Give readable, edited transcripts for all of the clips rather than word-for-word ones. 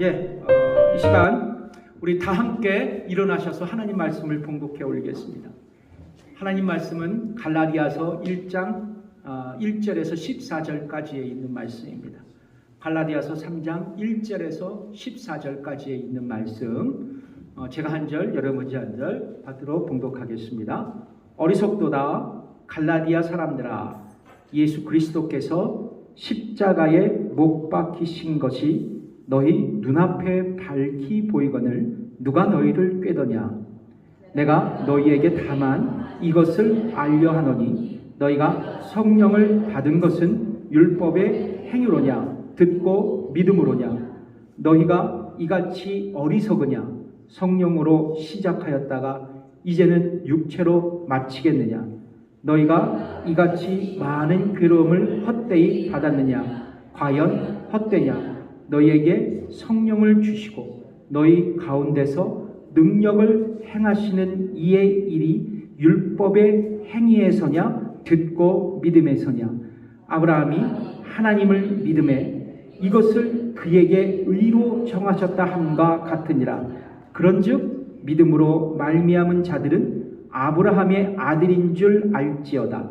이 시간 우리 다 함께 일어나셔서 하나님 말씀을 봉독해 올리겠습니다. 하나님 말씀은 갈라디아서 1장 1절에서 14절까지에 있는 말씀입니다. 갈라디아서 3장 1절에서 14절까지에 있는 말씀, 제가 한 절, 여러분이 한 절 받들어 봉독하겠습니다. 어리석도다 갈라디아 사람들아, 예수 그리스도께서 십자가에 못 박히신 것이 너희 눈앞에 밝히 보이거늘 누가 너희를 꾀더냐. 내가 너희에게 다만 이것을 알려 하노니 너희가 성령을 받은 것은 율법의 행위로냐 듣고 믿음으로냐. 너희가 이같이 어리석으냐. 성령으로 시작하였다가 이제는 육체로 마치겠느냐. 너희가 이같이 많은 괴로움을 헛되이 받았느냐. 과연 헛되냐. 너희에게 성령을 주시고 너희 가운데서 능력을 행하시는 이의 일이 율법의 행위에서냐 듣고 믿음에서냐. 아브라함이 하나님을 믿음에 이것을 그에게 의로 정하셨다 함과 같으니라. 그런즉 믿음으로 말미암은 자들은 아브라함의 아들인 줄 알지어다.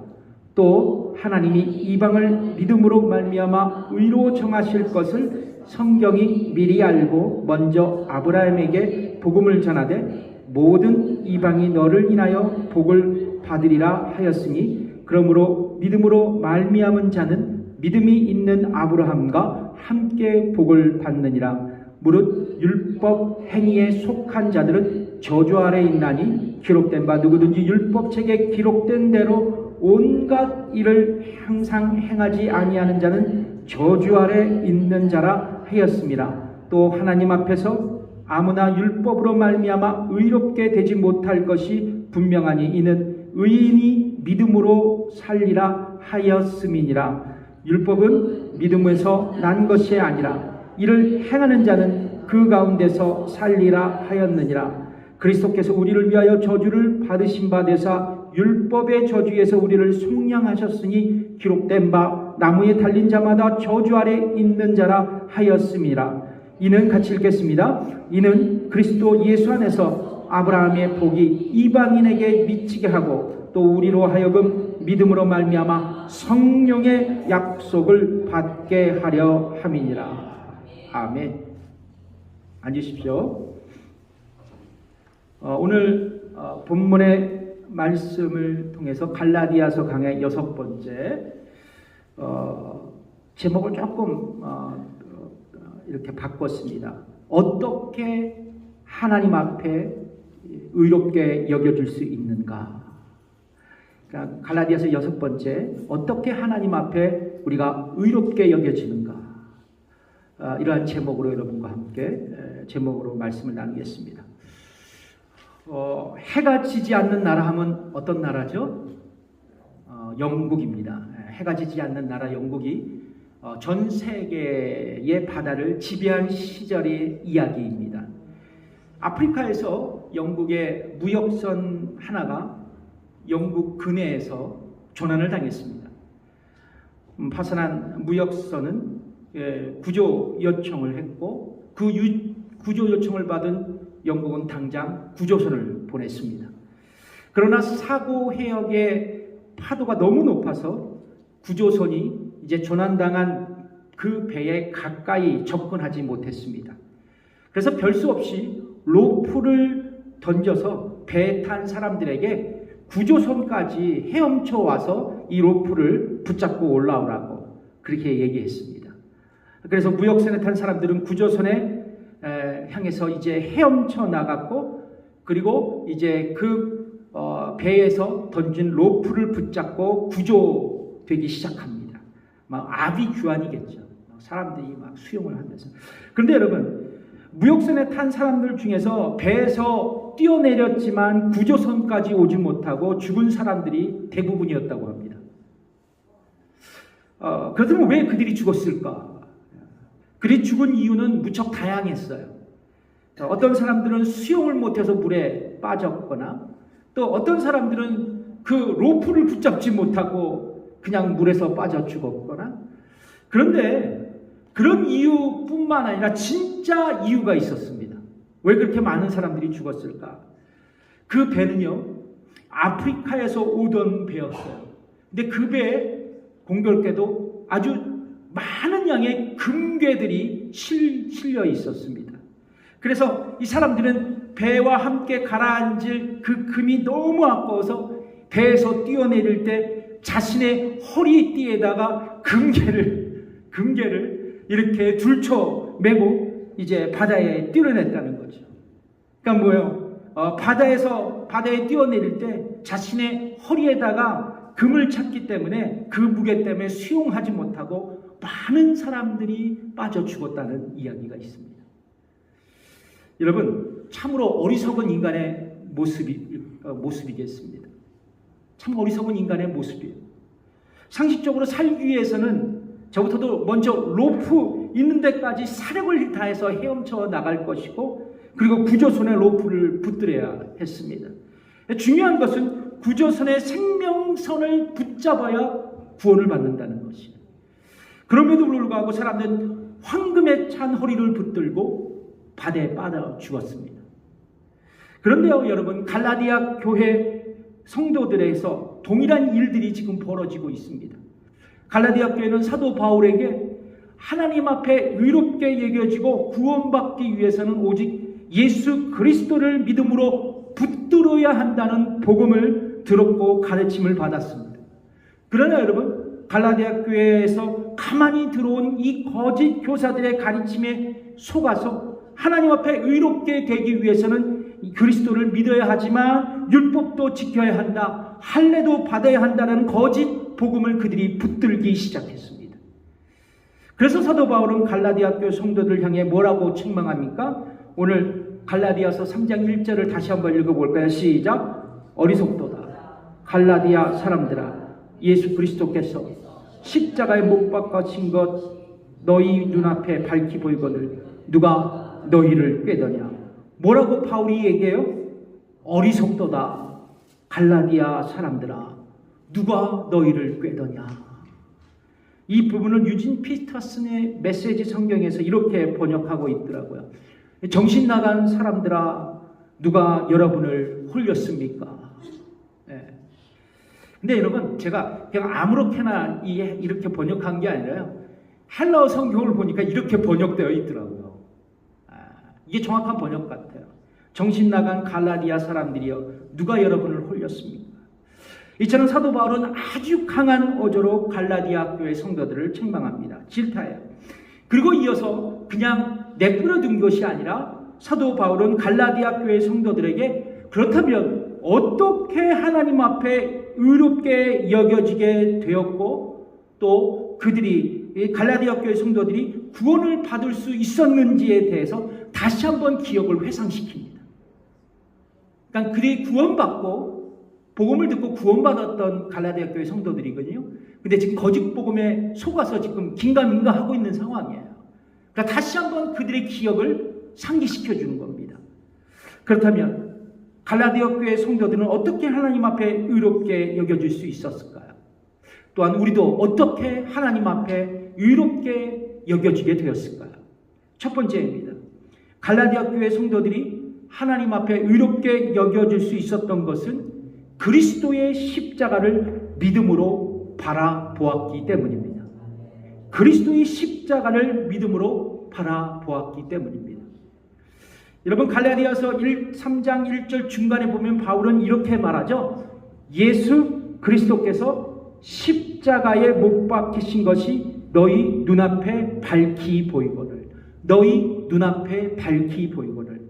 또 하나님이 이방을 믿음으로 말미암아 의로 정하실 것을 성경이 미리 알고 먼저 아브라함에게 복음을 전하되 모든 이방이 너를 인하여 복을 받으리라 하였으니, 그러므로 믿음으로 말미암은 자는 믿음이 있는 아브라함과 함께 복을 받느니라. 무릇 율법 행위에 속한 자들은 저주 아래 있나니 기록된 바 누구든지 율법책에 기록된 대로 온갖 일을 항상 행하지 아니하는 자는 저주 아래 있는 자라 하였습니다. 또 하나님 앞에서 아무나 율법으로 말미암아 의롭게 되지 못할 것이 분명하니 이는 의인이 믿음으로 살리라 하였음이니라. 율법은 믿음에서 난 것이 아니라 이를 행하는 자는 그 가운데서 살리라 하였느니라. 그리스도께서 우리를 위하여 저주를 받으신 바 되사 율법의 저주에서 우리를 속량하셨으니 기록된 바 나무에 달린 자마다 저주 아래 있는 자라 하였음이라. 이는 같이 읽겠습니다. 이는 그리스도 예수 안에서 아브라함의 복이 이방인에게 미치게 하고 또 우리로 하여금 믿음으로 말미암아 성령의 약속을 받게 하려 함이니라. 아멘. 앉으십시오. 오늘 본문의 말씀을 통해서 갈라디아서 강의 6번째, 제목을 조금 이렇게 바꿨습니다. 어떻게 하나님 앞에 의롭게 여겨줄 수 있는가. 그러니까 갈라디아서 6번째, 어떻게 하나님 앞에 우리가 의롭게 여겨지는가. 이러한 제목으로 여러분과 함께 제목으로 말씀을 나누겠습니다. 해가 지지 않는 나라 하면 어떤 나라죠? 영국입니다. 해가 지지 않는 나라 영국이 전 세계의 바다를 지배한 시절의 이야기입니다. 아프리카에서 영국의 무역선 하나가 영국 근해에서 조난을 당했습니다. 파산한 무역선은 구조 요청을 했고 그 구조 요청을 받은 영국은 당장 구조선을 보냈습니다. 그러나 사고 해역의 파도가 너무 높아서 구조선이 이제 조난당한 그 배에 가까이 접근하지 못했습니다. 그래서 별 수 없이 로프를 던져서 배에 탄 사람들에게 구조선까지 헤엄쳐 와서 이 로프를 붙잡고 올라오라고 그렇게 얘기했습니다. 그래서 무역선에 탄 사람들은 구조선에 향해서 이제 헤엄쳐 나갔고, 그리고 이제 그 배에서 던진 로프를 붙잡고 구조되기 시작합니다. 막 아비규환이겠죠. 사람들이 막 수용을 하면서. 그런데 여러분, 무역선에 탄 사람들 중에서 배에서 뛰어내렸지만 구조선까지 오지 못하고 죽은 사람들이 대부분이었다고 합니다. 그렇다면 왜 그들이 죽었을까? 그들이 죽은 이유는 무척 다양했어요. 어떤 사람들은 수영을 못해서 물에 빠졌거나, 또 어떤 사람들은 그 로프를 붙잡지 못하고 그냥 물에서 빠져 죽었거나. 그런데 그런 이유뿐만 아니라 진짜 이유가 있었습니다. 왜 그렇게 많은 사람들이 죽었을까? 그 배는요, 아프리카에서 오던 배였어요. 근데 그 배에 공교롭게도 아주 많은 양의 금괴들이 실려 있었습니다. 그래서 이 사람들은 배와 함께 가라앉을 그 금이 너무 아까워서 배에서 뛰어내릴 때 자신의 허리띠에다가 금괴를 이렇게 둘쳐 매고 이제 바다에 뛰어냈다는 거죠. 그러니까 뭐예요? 바다에 뛰어내릴 때 자신의 허리에다가 금을 찼기 때문에 그 무게 때문에 수용하지 못하고 많은 사람들이 빠져 죽었다는 이야기가 있습니다. 여러분, 참으로 어리석은 인간의 모습이겠습니다. 참 어리석은 인간의 모습이에요. 상식적으로 살기 위해서는 저부터도 먼저 로프 있는 데까지 사력을 다해서 헤엄쳐 나갈 것이고, 그리고 구조선에 로프를 붙들어야 했습니다. 중요한 것은 구조선의 생명선을 붙잡아야 구원을 받는다는 것이에요. 그럼에도 불구하고 사람들은 황금에 찬 허리를 붙들고 바다에 빠져 죽었습니다. 그런데요, 여러분, 갈라디아 교회 성도들에서 동일한 일들이 지금 벌어지고 있습니다. 갈라디아 교회는 사도 바울에게 하나님 앞에 의롭게 여겨지고 구원받기 위해서는 오직 예수 그리스도를 믿음으로 붙들어야 한다는 복음을 들었고 가르침을 받았습니다. 그러나 여러분, 갈라디아 교회에서 가만히 들어온 이 거짓 교사들의 가르침에 속아서 하나님 앞에 의롭게 되기 위해서는 그리스도를 믿어야 하지만 율법도 지켜야 한다, 할례도 받아야 한다는 거짓 복음을 그들이 붙들기 시작했습니다. 그래서 사도 바울은 갈라디아 교회 성도들을 향해 뭐라고 책망합니까? 오늘 갈라디아서 3장 1절을 다시 한번 읽어볼까요? 시작. 어리석도다 갈라디아 사람들아, 예수 그리스도께서 십자가에 못 박히신 것 너희 눈앞에 밝히 보이거늘 누가 너희를 꾀더냐. 뭐라고 바울이 얘기해요? 어리석도다 갈라디아 사람들아, 누가 너희를 꾀더냐. 이 부분을 유진 피터슨의 메시지 성경에서 이렇게 번역하고 있더라고요. 정신 나간 사람들아, 누가 여러분을 홀렸습니까? 근데 여러분, 제가 그냥 아무렇게나 이렇게 번역한 게 아니라요, 헬라어 성경을 보니까 이렇게 번역되어 있더라고요. 이게 정확한 번역 같아요. 정신 나간 갈라디아 사람들이여, 누가 여러분을 홀렸습니까? 이처럼 사도 바울은 아주 강한 어조로 갈라디아 교회 성도들을 책망합니다. 질타해요. 그리고 이어서 그냥 내버려둔 것이 아니라 사도 바울은 갈라디아 교회 성도들에게 그렇다면 어떻게 하나님 앞에 의롭게 여겨지게 되었고, 또 그들이 갈라디아 교회 성도들이 구원을 받을 수 있었는지에 대해서 다시 한번 기억을 회상시킵니다. 그러니까 그들이 구원받고 복음을 듣고 구원받았던 갈라디아 교회 성도들이거든요. 근데 지금 거짓 복음에 속아서 지금 긴가민가 하고 있는 상황이에요. 그러니까 다시 한번 그들의 기억을 상기시켜 주는 겁니다. 그렇다면 갈라디아 교회 성도들은 어떻게 하나님 앞에 의롭게 여겨질 수 있었을까요? 또한 우리도 어떻게 하나님 앞에 의롭게 여겨지게 되었을까요? 첫 번째입니다. 갈라디아 교회 성도들이 하나님 앞에 의롭게 여겨질 수 있었던 것은 그리스도의 십자가를 믿음으로 바라보았기 때문입니다. 그리스도의 십자가를 믿음으로 바라보았기 때문입니다. 여러분, 갈라디아서 3장 1절 중간에 보면 바울은 이렇게 말하죠. 예수 그리스도께서 십자가에 못 박히신 것이 너희 눈앞에 밝히 보이거늘. 너희 눈앞에 밝히 보이거늘.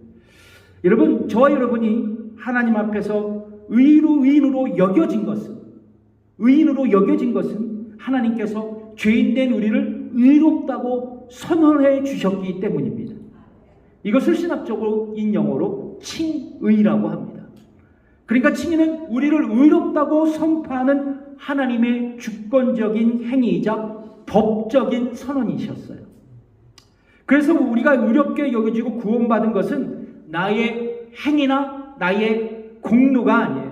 여러분, 저와 여러분이 하나님 앞에서 의인으로 여겨진 것은 하나님께서 죄인된 우리를 의롭다고 선언해 주셨기 때문입니다. 이것을 신학적인 영어로 칭의라고 합니다. 그러니까 칭의는 우리를 의롭다고 선포하는 하나님의 주권적인 행위이자 법적인 선언이셨어요. 그래서 우리가 의롭게 여겨지고 구원받은 것은 나의 행위나 나의 공로가 아니에요.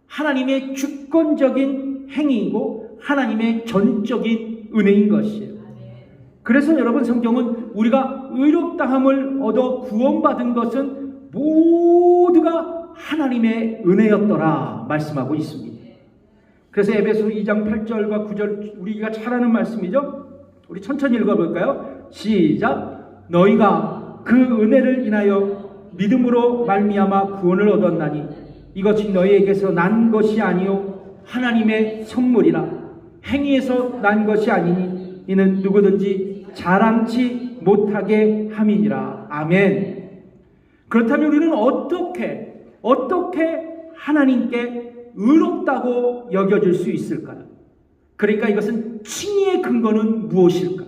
하나님의 주권적인 행위이고 하나님의 전적인 은혜인 것이에요. 그래서 여러분, 성경은 우리가 의롭다함을 얻어 구원받은 것은 모두가 하나님의 은혜였더라 말씀하고 있습니다. 그래서 에베소 2장 8절과 9절 우리가 잘 아는 말씀이죠. 우리 천천히 읽어볼까요? 시작. 너희가 그 은혜를 인하여 믿음으로 말미암아 구원을 얻었나니 이것이 너희에게서 난 것이 아니요 하나님의 선물이라. 행위에서 난 것이 아니니 이는 누구든지 자랑치 못하게 함이니라. 아멘. 그렇다면 우리는 어떻게 하나님께 의롭다고 여겨질 수 있을까요? 그러니까 이것은 칭의의 근거는 무엇일까요?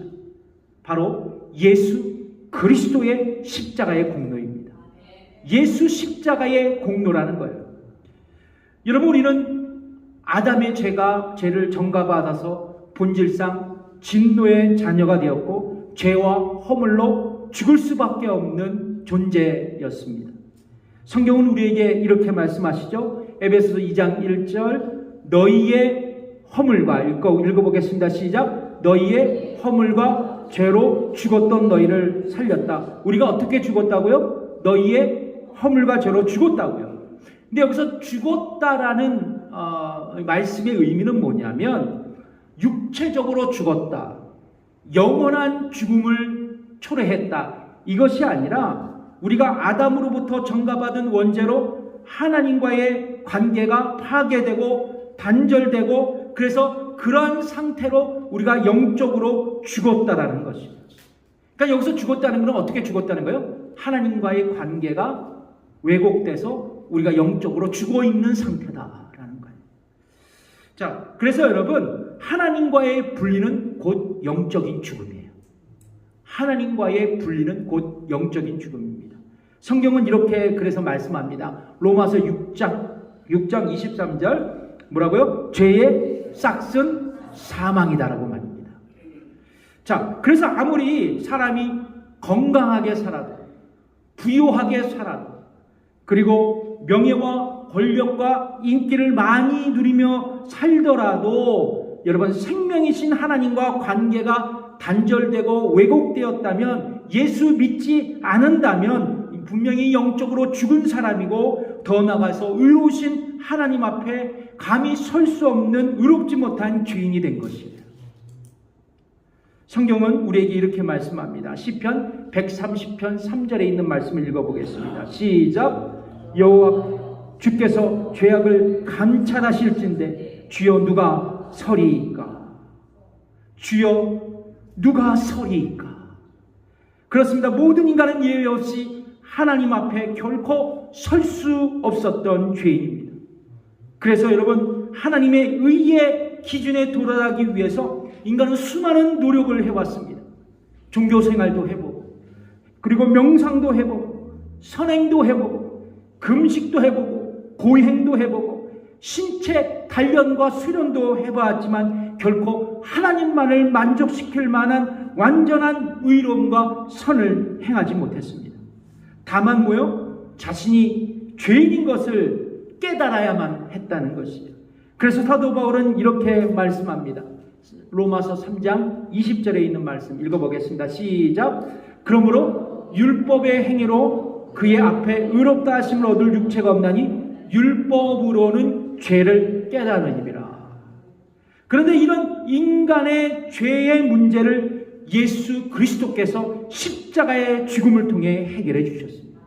바로 예수 그리스도의 십자가의 공로입니다. 예수 십자가의 공로라는 거예요. 여러분, 우리는 아담의 죄를 전가받아서 본질상 진노의 자녀가 되었고 죄와 허물로 죽을 수밖에 없는 존재였습니다. 성경은 우리에게 이렇게 말씀하시죠. 에베소서 2장 1절 너희의 허물과 읽어보겠습니다. 시작. 너희의 허물과 죄로 죽었던 너희를 살렸다. 우리가 어떻게 죽었다고요? 너희의 허물과 죄로 죽었다고요. 근데 여기서 죽었다라는 말씀의 의미는 뭐냐면 육체적으로 죽었다, 영원한 죽음을 초래했다, 이것이 아니라 우리가 아담으로부터 전가받은 원죄로 하나님과의 관계가 파괴되고 단절되고, 그래서 그런 상태로 우리가 영적으로 죽었다라는 것입니다. 그러니까 여기서 죽었다는 건 어떻게 죽었다는 거예요? 하나님과의 관계가 왜곡돼서 우리가 영적으로 죽어있는 상태다라는 거예요. 자, 그래서 여러분, 하나님과의 분리는 곧 영적인 죽음이에요. 하나님과의 분리는 곧 영적인 죽음입니다. 성경은 이렇게 그래서 말씀합니다. 로마서 6장 23절 뭐라고요? 죄의 싹은 사망이다라고 말입니다. 자, 그래서 아무리 사람이 건강하게 살아도, 부유하게 살아도, 그리고 명예와 권력과 인기를 많이 누리며 살더라도 여러분, 생명이신 하나님과 관계가 단절되고 왜곡되었다면, 예수 믿지 않는다면 분명히 영적으로 죽은 사람이고, 더 나아가서 의로우신 하나님 앞에 감히 설 수 없는 의롭지 못한 죄인이 된 것이에요. 성경은 우리에게 이렇게 말씀합니다. 시편 130편 3절에 있는 말씀을 읽어보겠습니다. 시작. 여호와 주께서 죄악을 감찰하실진대 주여 누가 서리이까? 주여 누가 서리이까? 그렇습니다. 모든 인간은 예외 없이 하나님 앞에 결코 설 수 없었던 죄인입니다. 그래서 여러분, 하나님의 의의 기준에 도달하기 위해서 인간은 수많은 노력을 해왔습니다. 종교생활도 해보고, 그리고 명상도 해보고, 선행도 해보고, 금식도 해보고, 고행도 해보고, 신체 단련과 수련도 해보았지만 결코 하나님만을 만족시킬 만한 완전한 의로움과 선을 행하지 못했습니다. 다만 뭐요? 자신이 죄인인 것을 깨달아야만 했다는 것이죠. 그래서 사도 바울은 이렇게 말씀합니다. 로마서 3장 20절에 있는 말씀 읽어보겠습니다. 시작. 그러므로 율법의 행위로 그의 앞에 의롭다 하심을 얻을 육체가 없나니 율법으로는 죄를 깨달으니라. 그런데 이런 인간의 죄의 문제를 예수 그리스도께서 십자가의 죽음을 통해 해결해 주셨습니다.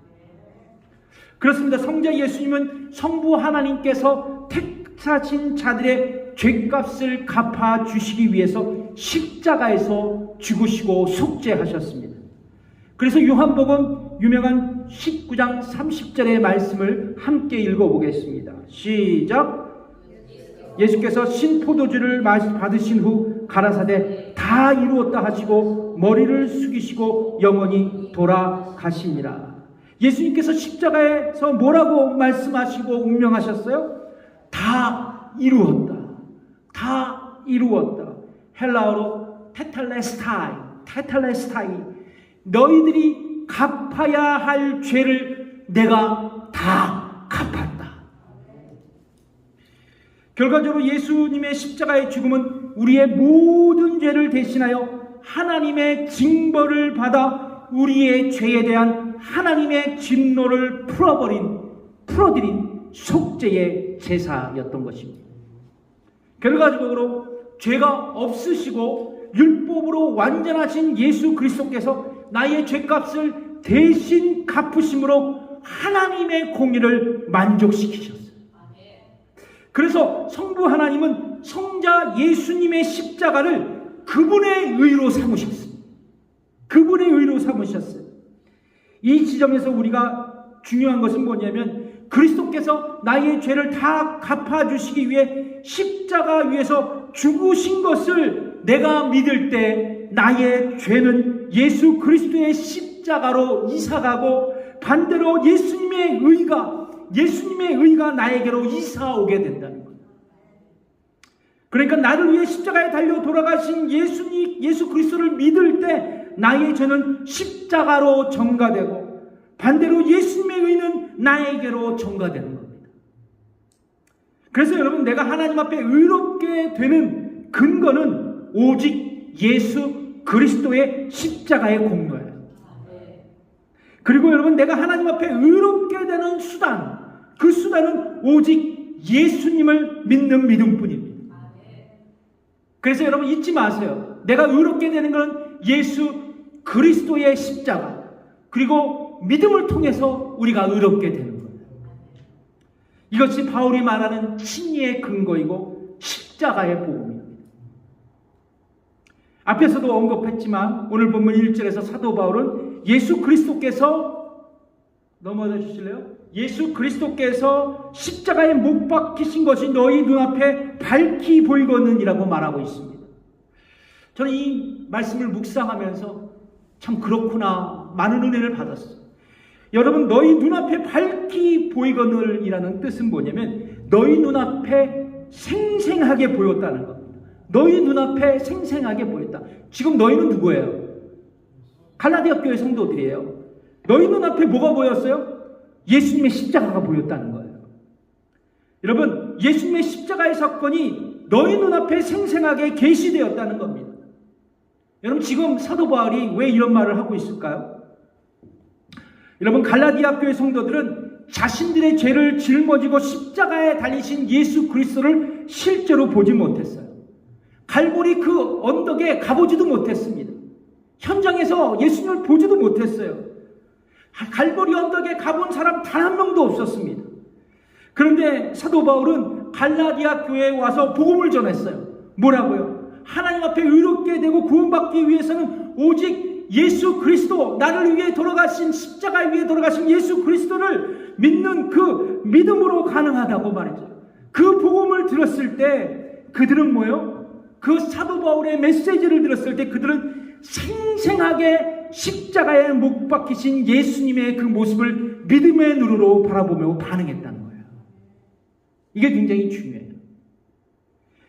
그렇습니다. 성자 예수님은 성부 하나님께서 택하신 자들의 죄값을 갚아 주시기 위해서 십자가에서 죽으시고 속죄하셨습니다. 그래서 요한복음 유명한 19장 30절의 말씀을 함께 읽어보겠습니다. 시작. 예수께서 신포도주를 받으신 후 가라사대 다 이루었다 하시고 머리를 숙이시고 영원히 돌아가시니라. 예수님께서 십자가에서 뭐라고 말씀하시고 운명하셨어요? 다 이루었다. 다 이루었다. 헬라어로 테텔레스타이. 너희들이 갚아야 할 죄를 내가 다 갚았다. 결과적으로 예수님의 십자가의 죽음은 우리의 모든 죄를 대신하여 하나님의 징벌을 받아 우리의 죄에 대한 하나님의 진노를 풀어드린 속죄의 제사였던 것입니다. 결과적으로 죄가 없으시고 율법으로 완전하신 예수 그리스도께서 나의 죄값을 대신 갚으심으로 하나님의 공의를 만족시키셨어요. 그래서 성부 하나님은 성자 예수님의 십자가를 그분의 의로 삼으셨습니다. 그분의 의로 삼으셨어요. 이 지점에서 우리가 중요한 것은 뭐냐면 그리스도께서 나의 죄를 다 갚아주시기 위해 십자가 위에서 죽으신 것을 내가 믿을 때 나의 죄는 예수 그리스도의 십자가로 이사가고 반대로 예수님의 의가 나에게로 이사오게 된다는 거예요. 그러니까 나를 위해 십자가에 달려 돌아가신 예수 그리스도를 믿을 때 나의 죄는 십자가로 전가되고 반대로 예수님의 의는 나에게로 전가되는 겁니다. 그래서 여러분, 내가 하나님 앞에 의롭게 되는 근거는 오직 예수 그리스도의 십자가의 공로예요. 그리고 여러분, 내가 하나님 앞에 의롭게 되는 수단, 그 수단은 오직 예수님을 믿는 믿음뿐입니다. 그래서 여러분 잊지 마세요. 내가 의롭게 되는 것은 예수 그리스도의 십자가, 그리고 믿음을 통해서 우리가 의롭게 되는 겁니다. 이것이 바울이 말하는 진리의 근거이고 십자가의 복음입니다. 앞에서도 언급했지만 오늘 본문 1절에서 사도 바울은 예수 그리스도께서, 넘어져 주실래요? 예수 그리스도께서 십자가에 못 박히신 것이 너희 눈앞에 밝히 보이거든이라고 말하고 있습니다. 저는 이 말씀을 묵상하면서 참 그렇구나, 많은 은혜를 받았어요. 여러분, 너희 눈앞에 밝히 보이거늘이라는 뜻은 뭐냐면 너희 눈앞에 생생하게 보였다는 겁니다. 너희 눈앞에 생생하게 보였다. 지금 너희는 누구예요? 갈라디아 교회 성도들이에요. 너희 눈앞에 뭐가 보였어요? 예수님의 십자가가 보였다는 거예요. 여러분, 예수님의 십자가의 사건이 너희 눈앞에 생생하게 계시되었다는 겁니다. 여러분, 지금 사도 바울이 왜 이런 말을 하고 있을까요? 여러분, 갈라디아 교회 성도들은 자신들의 죄를 짊어지고 십자가에 달리신 예수 그리스도를 실제로 보지 못했어요. 갈보리 그 언덕에 가보지도 못했습니다. 현장에서 예수님을 보지도 못했어요. 갈보리 언덕에 가본 사람 단 한 명도 없었습니다. 그런데 사도 바울은 갈라디아 교회에 와서 복음을 전했어요. 뭐라고요? 하나님 앞에 의롭게 되고 구원받기 위해서는 오직 예수 그리스도, 나를 위해 돌아가신, 십자가 위에 돌아가신 예수 그리스도를 믿는 그 믿음으로 가능하다고 말이죠. 그 복음을 들었을 때 그들은 뭐예요? 그 사도 바울의 메시지를 들었을 때 그들은 생생하게 십자가에 못 박히신 예수님의 그 모습을 믿음의 눈으로 바라보며 반응했다는 거예요. 이게 굉장히 중요해요.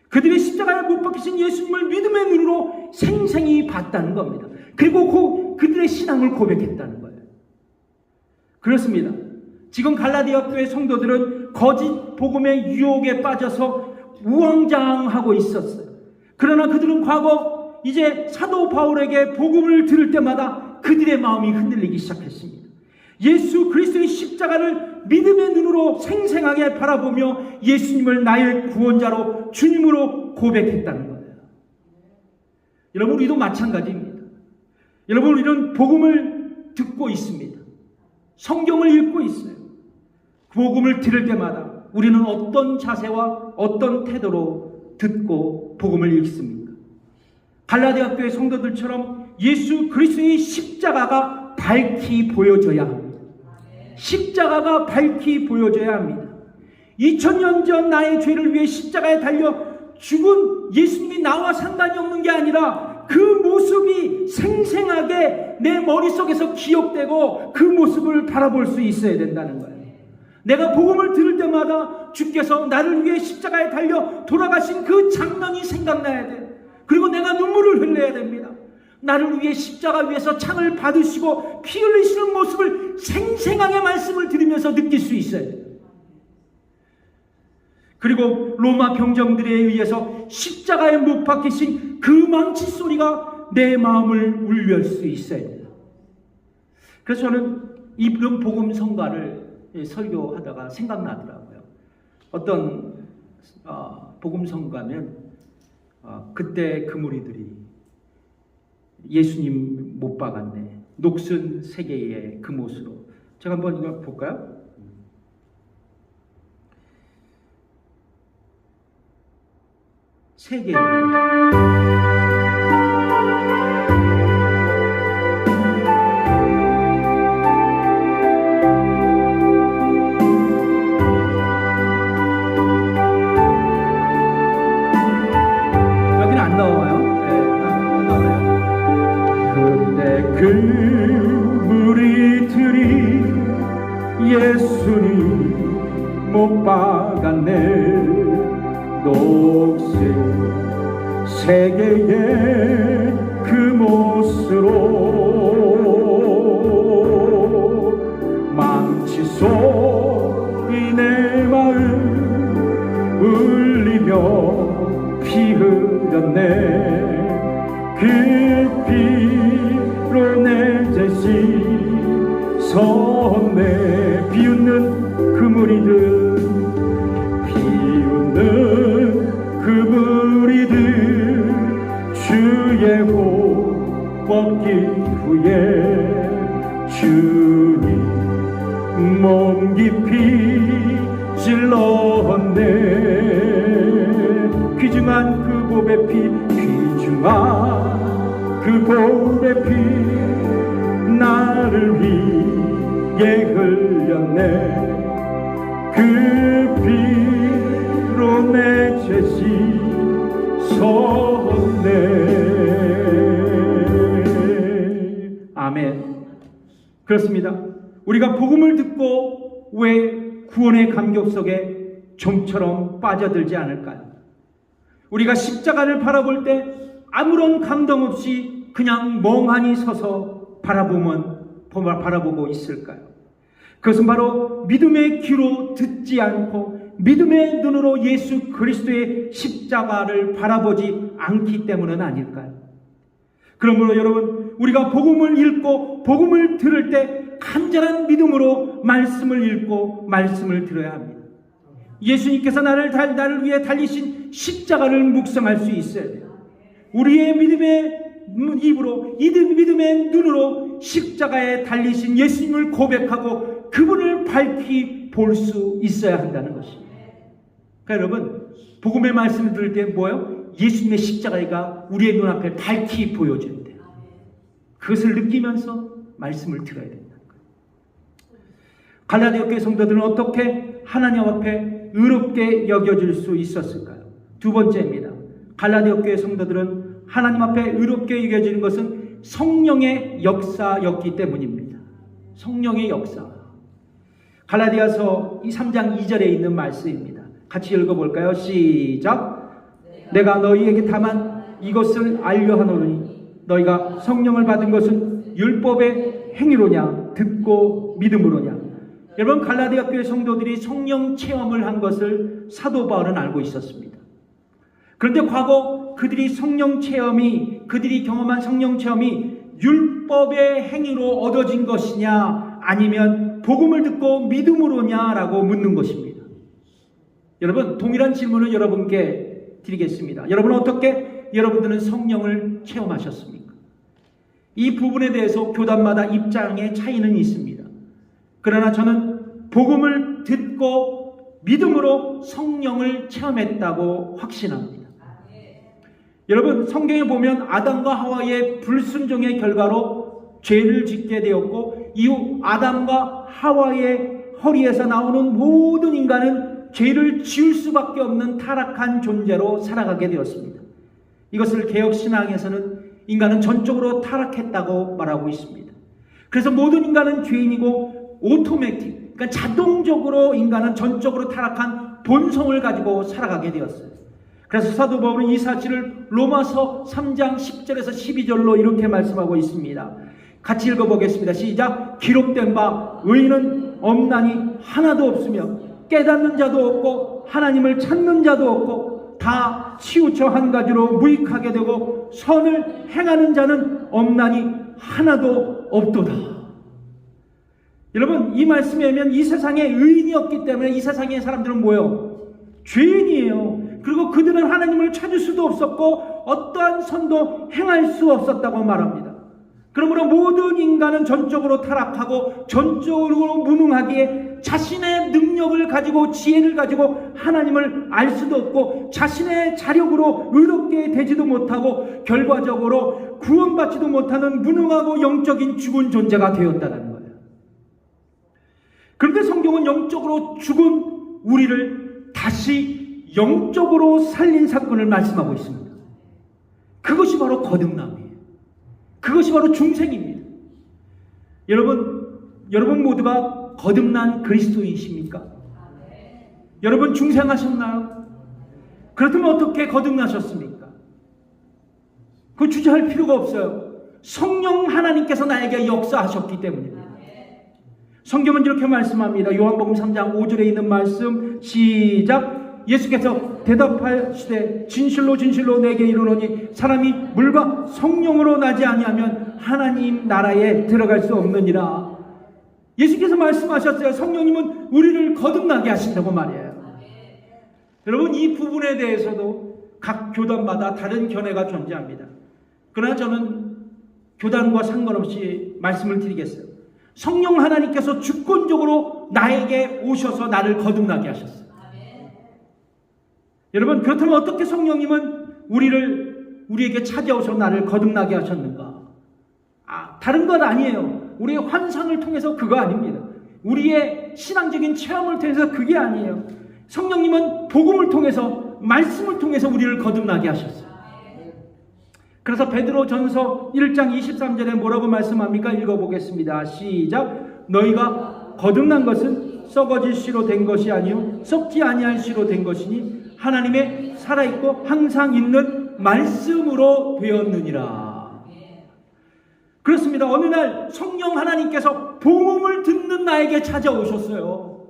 그들이 십자가에 못 박히신 예수님을 믿음의 눈으로 생생히 봤다는 겁니다. 그리고 그들의 신앙을 고백했다는 거예요. 그렇습니다. 지금 갈라디아 교회 성도들은 거짓 복음의 유혹에 빠져서 우왕좌왕하고 있었어요. 그러나 그들은 과거 이제 사도 바울에게 복음을 들을 때마다 그들의 마음이 흔들리기 시작했습니다. 예수 그리스도의 십자가를 믿음의 눈으로 생생하게 바라보며 예수님을 나의 구원자로, 주님으로 고백했다는 거예요. 여러분, 우리도 마찬가지입니다. 여러분, 우리는 복음을 듣고 있습니다. 성경을 읽고 있어요. 그 복음을 들을 때마다 우리는 어떤 자세와 어떤 태도로 듣고 복음을 읽습니까? 갈라디아 교회 성도들처럼 예수 그리스도의 십자가가 밝히 보여져야 합니다. 십자가가 밝히 보여져야 합니다. 2000년 전 나의 죄를 위해 십자가에 달려 죽은 예수님이 나와 상관이 없는 게 아니라 그 모습이 생생하게 내 머릿속에서 기억되고 그 모습을 바라볼 수 있어야 된다는 거예요. 내가 복음을 들을 때마다 주께서 나를 위해 십자가에 달려 돌아가신 그 장면이 생각나야 돼요. 그리고 내가 눈물을 흘려야 됩니다. 나를 위해 십자가 위에서 창을 받으시고 피 흘리시는 모습을 생생하게 말씀을 들으면서 느낄 수 있어야 돼요. 그리고 로마 병정들에 의해서 십자가에 못 박히신 그 망치 소리가 내 마음을 울릴 수 있어야 돼요. 그래서 저는 이런 복음 성가를 설교하다가 생각나더라고요. 어떤 복음 성가면 그때 그 무리들이 예수님 못 박았네, 녹슨 세계의 금옷으로. 제가 한번 이거 볼까요? 세계 그 무리들이 예수님 못 박았네, 녹색 세계의 금옷으로 망치 소리 내 마음 울리며 피 흘렸네. 그 피로 내 죄시 섰네. 비웃는 그 무리들, 비웃는 그 무리들, 주의 복 얻기 후에 주님 몸 깊이 찔렀네. 귀중한 그 보배 피, 귀중한 그 보배 피 나를 위해 흘렸네. 그 피로 내 죄시 섰네. 아멘. 그렇습니다. 우리가 복음을 듣고 왜 구원의 감격 속에 좀처럼 빠져들지 않을까요? 우리가 십자가를 바라볼 때 아무런 감동 없이 그냥 멍하니 서서 바라보고 있을까요? 그것은 바로 믿음의 귀로 듣지 않고 믿음의 눈으로 예수 그리스도의 십자가를 바라보지 않기 때문은 아닐까요? 그러므로 여러분, 우리가 복음을 읽고 복음을 들을 때 간절한 믿음으로 말씀을 읽고 말씀을 들어야 합니다. 예수님께서 나를 위해 달리신 십자가를 묵상할 수 있어야 돼요. 우리의 믿음의 입으로, 믿음의 눈으로 십자가에 달리신 예수님을 고백하고 그분을 밝히 볼 수 있어야 한다는 것입니다. 그러니까 여러분, 복음의 말씀을 들을 때 뭐예요? 예수님의 십자가가 우리의 눈앞에 밝히 보여줘야 돼요. 그것을 느끼면서 말씀을 들어야 된다. 갈라디아 교회 성도들은 어떻게 하나님 앞에 의롭게 여겨질 수 있었을까요? 두 번째입니다. 갈라디아 교회 성도들은 하나님 앞에 의롭게 여겨지는 것은 성령의 역사였기 때문입니다. 성령의 역사. 갈라디아서 3장 2절에 있는 말씀입니다. 같이 읽어볼까요? 시작. 내가 너희에게 다만 이것을 알려 하노니 너희가 성령을 받은 것은 율법의 행위로냐 듣고 믿음으로냐. 여러분, 갈라디아 교회 성도들이 성령 체험을 한 것을 사도 바울은 알고 있었습니다. 그런데 과거 그들이 경험한 성령 체험이 율법의 행위로 얻어진 것이냐 아니면 복음을 듣고 믿음으로냐라고 묻는 것입니다. 여러분, 동일한 질문을 여러분께 드리겠습니다. 여러분, 어떻게 여러분들은 성령을 체험하셨습니까? 이 부분에 대해서 교단마다 입장의 차이는 있습니다. 그러나 저는 복음을 듣고 믿음으로 성령을 체험했다고 확신합니다. 여러분, 성경에 보면 아담과 하와의 불순종의 결과로 죄를 짓게 되었고 이후 아담과 하와의 허리에서 나오는 모든 인간은 죄를 지을 수밖에 없는 타락한 존재로 살아가게 되었습니다. 이것을 개혁신앙에서는 인간은 전적으로 타락했다고 말하고 있습니다. 그래서 모든 인간은 죄인이고 오토매틱, 그러니까 자동적으로 인간은 전적으로 타락한 본성을 가지고 살아가게 되었어요. 그래서 사도 바울은 이 사실을 로마서 3장 10절에서 12절로 이렇게 말씀하고 있습니다. 같이 읽어보겠습니다. 시작. 기록된 바 의인은 없나니 하나도 없으며 깨닫는 자도 없고 하나님을 찾는 자도 없고 다 다 치우쳐 한 가지로 무익하게 되고 선을 행하는 자는 없나니 하나도 없도다. 여러분, 이 말씀에 의하면 이 세상에 의인이 없기 때문에 이 세상의 사람들은 뭐예요? 죄인이에요. 그리고 그들은 하나님을 찾을 수도 없었고 어떠한 선도 행할 수 없었다고 말합니다. 그러므로 모든 인간은 전적으로 타락하고 전적으로 무능하기에 자신의 능력을 가지고 지혜를 가지고 하나님을 알 수도 없고 자신의 자력으로 의롭게 되지도 못하고 결과적으로 구원받지도 못하는 무능하고 영적인 죽은 존재가 되었다는 거예요. 그런데 성경은 영적으로 죽은 우리를 다시 영적으로 살린 사건을 말씀하고 있습니다. 그것이 바로 거듭남이에요. 그것이 바로 중생입니다. 여러분 모두가 거듭난 그리스도인이십니까? 여러분 중생하셨나요? 그렇다면 어떻게 거듭나셨습니까? 그거 주저할 필요가 없어요. 성령 하나님께서 나에게 역사하셨기 때문입니다. 성경은 이렇게 말씀합니다. 요한복음 3장 5절에 있는 말씀 시작. 예수께서 대답하시되 진실로 진실로 내게 이르노니 사람이 물과 성령으로 나지 아니하면 하나님 나라에 들어갈 수 없느니라. 예수께서 말씀하셨어요. 성령님은 우리를 거듭나게 하신다고 말이에요. 여러분, 이 부분에 대해서도 각 교단마다 다른 견해가 존재합니다. 그러나 저는 교단과 상관없이 말씀을 드리겠어요. 성령 하나님께서 주권적으로 나에게 오셔서 나를 거듭나게 하셨어요. 여러분, 그렇다면 어떻게 성령님은 우리에게 찾아오셔서 나를 거듭나게 하셨는가? 다른 건 아니에요. 우리의 환상을 통해서 그거 아닙니다. 우리의 신앙적인 체험을 통해서 그게 아니에요. 성령님은 복음을 통해서, 말씀을 통해서 우리를 거듭나게 하셨어요. 그래서 베드로전서 1장 23절에 뭐라고 말씀합니까? 읽어보겠습니다. 시작. 너희가 거듭난 것은 썩어질 씨로 된 것이 아니요 썩지 아니할 씨로 된 것이니 하나님의 살아있고 항상 있는 말씀으로 되었느니라. 그렇습니다. 어느 날 성령 하나님께서 복음을 듣는 나에게 찾아오셨어요.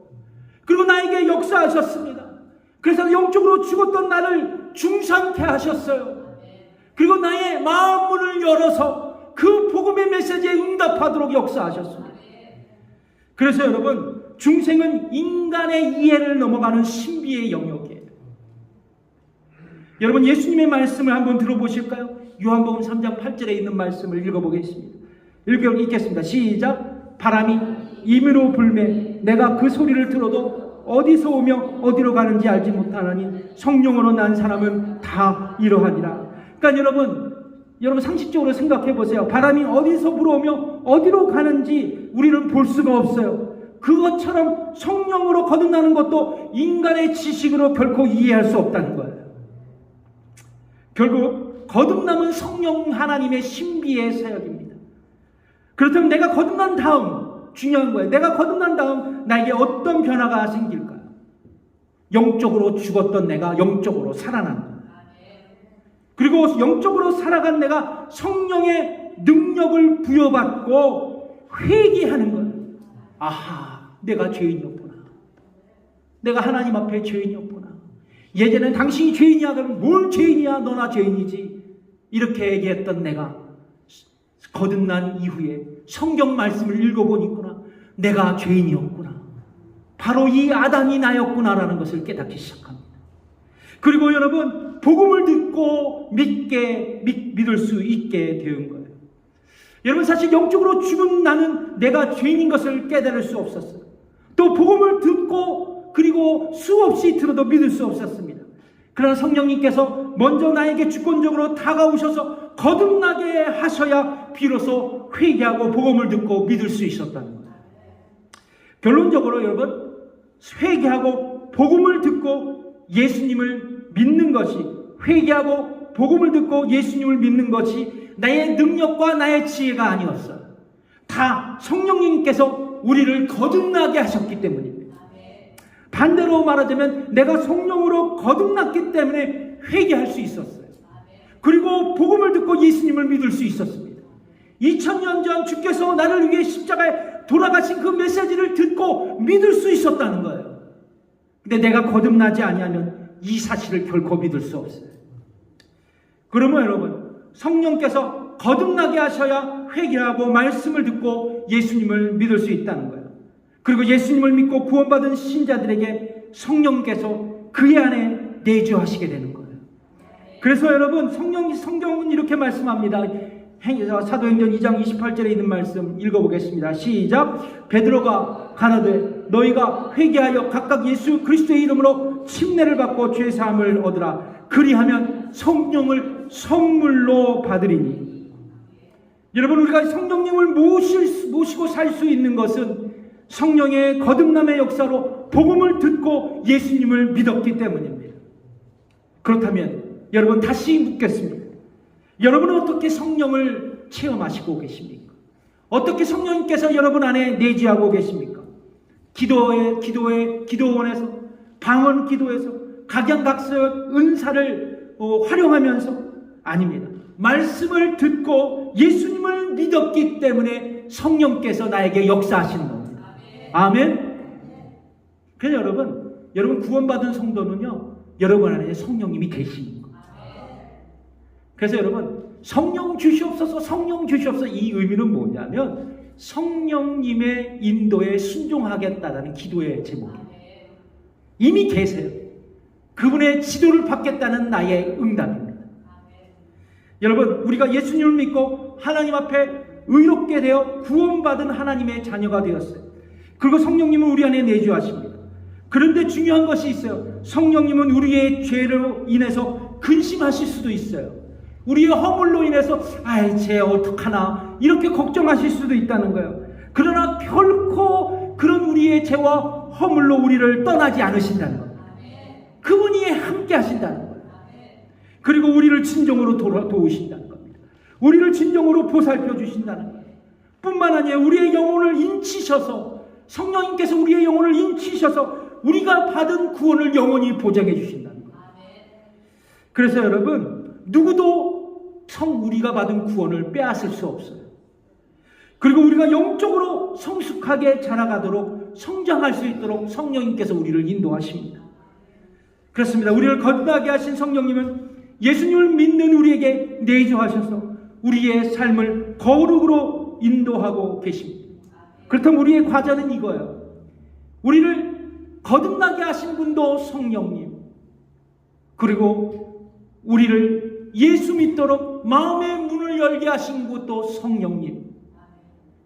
그리고 나에게 역사하셨습니다. 그래서 영적으로 죽었던 나를 중상케 하셨어요. 그리고 나의 마음문을 열어서 그 복음의 메시지에 응답하도록 역사하셨습니다. 그래서 여러분, 중생은 인간의 이해를 넘어가는 신비의 영역이에요. 여러분, 예수님의 말씀을 한번 들어보실까요? 요한복음 3장 8절에 있는 말씀을 읽어보겠습니다. 읽겠습니다. 시작. 바람이 임으로 불매 내가 그 소리를 들어도 어디서 오며 어디로 가는지 알지 못하나니 성령으로 난 사람은 다 이러하니라. 그러니까 여러분 상식적으로 생각해 보세요. 바람이 어디서 불어오며 어디로 가는지 우리는 볼 수가 없어요. 그것처럼 성령으로 거듭나는 것도 인간의 지식으로 결코 이해할 수 없다는 거예요. 결국 거듭남은 성령 하나님의 신비의 사역입니다. 그렇다면 내가 거듭난 다음, 중요한 거예요. 내가 거듭난 다음 나에게 어떤 변화가 생길까요? 영적으로 죽었던 내가 영적으로 살아난 거예요. 그리고 영적으로 살아간 내가 성령의 능력을 부여받고 회개하는 거예요. 아하, 내가 죄인이었구나. 내가 하나님 앞에 죄인이었구나. 예전엔 당신이 죄인이야. 그러면 뭘 죄인이야? 너나 죄인이지. 이렇게 얘기했던 내가 거듭난 이후에 성경 말씀을 읽어보니까 내가 죄인이었구나. 바로 이 아담이 나였구나라는 것을 깨닫기 시작합니다. 그리고 여러분, 복음을 듣고 믿을 수 있게 되는 거예요. 여러분, 사실 영적으로 죽은 나는 내가 죄인인 것을 깨달을 수 없었어요. 또 복음을 듣고 그리고 수없이 들어도 믿을 수 없었습니다. 그러나 성령님께서 먼저 나에게 주권적으로 다가오셔서 거듭나게 하셔야 비로소 회개하고 복음을 듣고 믿을 수 있었다는 거예요. 결론적으로 여러분, 회개하고 복음을 듣고 예수님을 믿는 것이, 회개하고 복음을 듣고 예수님을 믿는 것이 나의 능력과 나의 지혜가 아니었어요. 다 성령님께서 우리를 거듭나게 하셨기 때문입니다. 반대로 말하자면 내가 성령으로 거듭났기 때문에 회개할 수 있었어요. 그리고 복음을 듣고 예수님을 믿을 수 있었습니다. 2000년 전 주께서 나를 위해 십자가에 돌아가신 그 메시지를 듣고 믿을 수 있었다는 거예요. 근데 내가 거듭나지 아니하면 이 사실을 결코 믿을 수 없어요. 그러면 여러분, 성령께서 거듭나게 하셔야 회개하고 말씀을 듣고 예수님을 믿을 수 있다는 거예요. 그리고 예수님을 믿고 구원받은 신자들에게 성령께서 그의 안에 내주하시게 되는 거예요. 그래서 여러분, 성경은 이렇게 말씀합니다. 사도행전 2장 28절에 있는 말씀 읽어보겠습니다. 시작. 베드로가 가라되 너희가 회개하여 각각 예수 그리스도의 이름으로 침례를 받고 죄 사함을 얻으라. 그리하면 성령을 선물로 받으리니. 여러분, 우리가 성령님을 모시고 살 수 있는 것은 성령의 거듭남의 역사로 복음을 듣고 예수님을 믿었기 때문입니다. 그렇다면 여러분, 다시 묻겠습니다. 여러분은 어떻게 성령을 체험하시고 계십니까? 어떻게 성령님께서 여러분 안에 내주하고 계십니까? 기도원에서, 방언 기도에서, 각양각색 은사를 활용하면서? 아닙니다. 말씀을 듣고 예수님을 믿었기 때문에 성령께서 나에게 역사하시는 겁니다. 아멘. 그래서 여러분 구원받은 성도는요, 여러분 안에 성령님이 계십니다. 그래서 여러분, 성령 주시옵소서, 성령 주시옵소서, 이 의미는 뭐냐면 성령님의 인도에 순종하겠다라는 기도의 제목이에요. 이미 계세요. 그분의 지도를 받겠다는 나의 응답입니다. 여러분, 우리가 예수님을 믿고 하나님 앞에 의롭게 되어 구원받은 하나님의 자녀가 되었어요. 그리고 성령님은 우리 안에 내주하십니다. 그런데 중요한 것이 있어요. 성령님은 우리의 죄로 인해서 근심하실 수도 있어요. 우리의 허물로 인해서 쟤 어떡하나 이렇게 걱정하실 수도 있다는 거예요. 그러나 결코 그런 우리의 죄와 허물로 우리를 떠나지 않으신다는 거예요. 그분이 함께 하신다는 거예요. 그리고 우리를 진정으로 도우신다는 겁니다. 우리를 진정으로 보살펴 주신다는 거예요. 뿐만 아니라 우리의 영혼을 인치셔서, 성령님께서 우리의 영혼을 인치셔서 우리가 받은 구원을 영원히 보장해 주신다는 거예요. 그래서 여러분, 누구도 우리가 받은 구원을 빼앗을 수 없어요. 그리고 우리가 영적으로 성숙하게 자라가도록, 성장할 수 있도록 성령님께서 우리를 인도하십니다. 그렇습니다. 우리를 거듭나게 하신 성령님은 예수님을 믿는 우리에게 내주하셔서 우리의 삶을 거룩으로 인도하고 계십니다. 그렇다면 우리의 과제는 이거예요. 우리를 거듭나게 하신 분도 성령님, 그리고 우리를 예수 믿도록 마음의 문을 열게 하신 것도 성령님,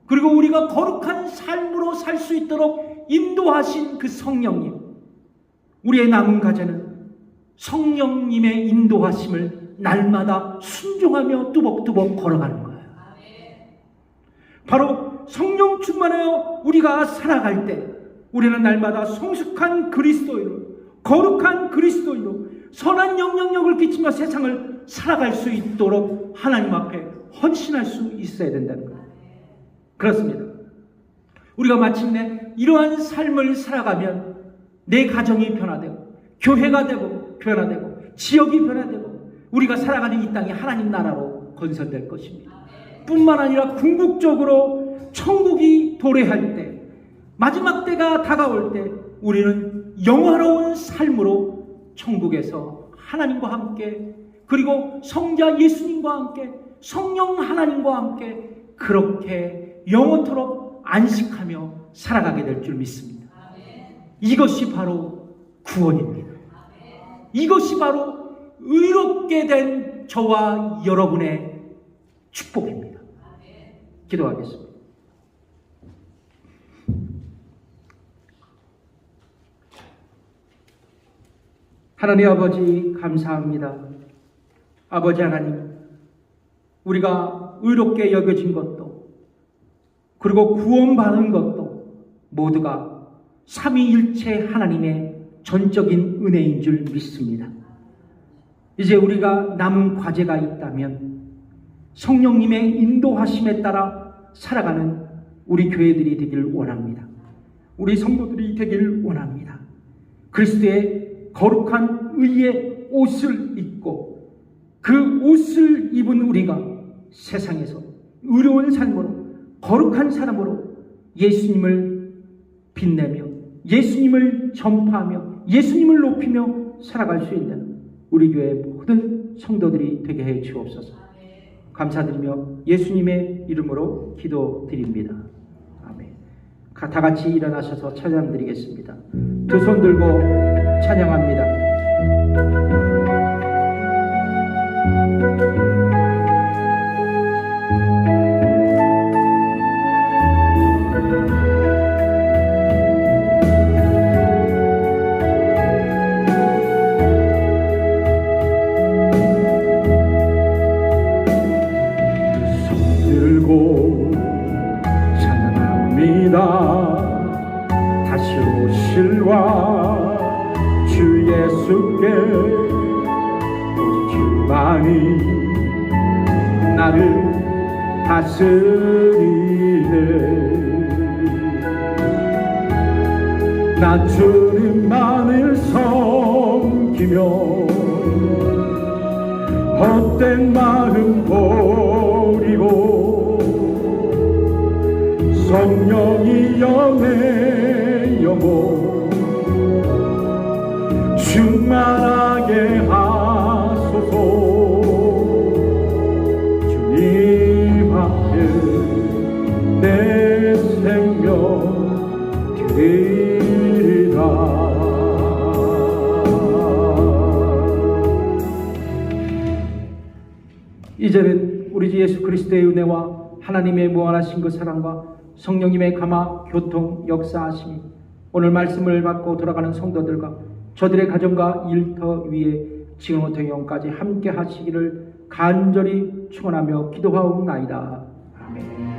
그리고 우리가 거룩한 삶으로 살 수 있도록 인도하신 그 성령님, 우리의 남은 과제는 성령님의 인도하심을 날마다 순종하며 뚜벅뚜벅 걸어가는 거예요. 바로 성령 충만하여 우리가 살아갈 때 우리는 날마다 성숙한 그리스도인으로, 거룩한 그리스도인으로 선한 영향력을 끼치며 세상을 살아갈 수 있도록 하나님 앞에 헌신할 수 있어야 된다는 거예요. 그렇습니다. 우리가 마침내 이러한 삶을 살아가면 내 가정이 변화되고, 교회가 되고 변화되고, 지역이 변화되고, 우리가 살아가는 이 땅이 하나님 나라로 건설될 것입니다. 뿐만 아니라 궁극적으로 천국이 도래할 때, 마지막 때가 다가올 때 우리는 영화로운 삶으로 천국에서 하나님과 함께, 그리고 성자 예수님과 함께, 성령 하나님과 함께 그렇게 영원토록 안식하며 살아가게 될 줄 믿습니다. 이것이 바로 구원입니다. 이것이 바로 의롭게 된 저와 여러분의 축복입니다. 기도하겠습니다. 하나님 아버지, 감사합니다. 아버지 하나님, 우리가 의롭게 여겨진 것도, 그리고 구원받은 것도 모두가 삼위일체 하나님의 전적인 은혜인 줄 믿습니다. 이제 우리가 남은 과제가 있다면 성령님의 인도하심에 따라 살아가는 우리 교회들이 되길 원합니다. 우리 성도들이 되길 원합니다. 그리스도의 거룩한 의의 옷을 입고 그 옷을 입은 우리가 세상에서 의로운 삶으로, 거룩한 사람으로 예수님을 빛내며, 예수님을 전파하며, 예수님을 높이며 살아갈 수 있는 우리 교회 모든 성도들이 되게 해 주옵소서. 감사드리며 예수님의 이름으로 기도드립니다. 아멘. 다 같이 일어나셔서 찬양 드리겠습니다. 두 손 들고 찬양합니다. 다시 오실와 주 예수께 오직 주만이 나를 다스리네. 나 주님만을 섬기며 헛된 마음 버리고 성령이여 내 영혼 충만하게 하소서. 주님 앞에 내 생명 드리라. 이제는 우리 주 예수 그리스도의 은혜와 하나님의 무한하신 그 사랑과 성령님의 감화, 교통, 역사하심이 오늘 말씀을 받고 돌아가는 성도들과 저들의 가정과 일터 위에 지금부터 영까지 함께 하시기를 간절히 축원하며 기도하옵나이다. 아멘.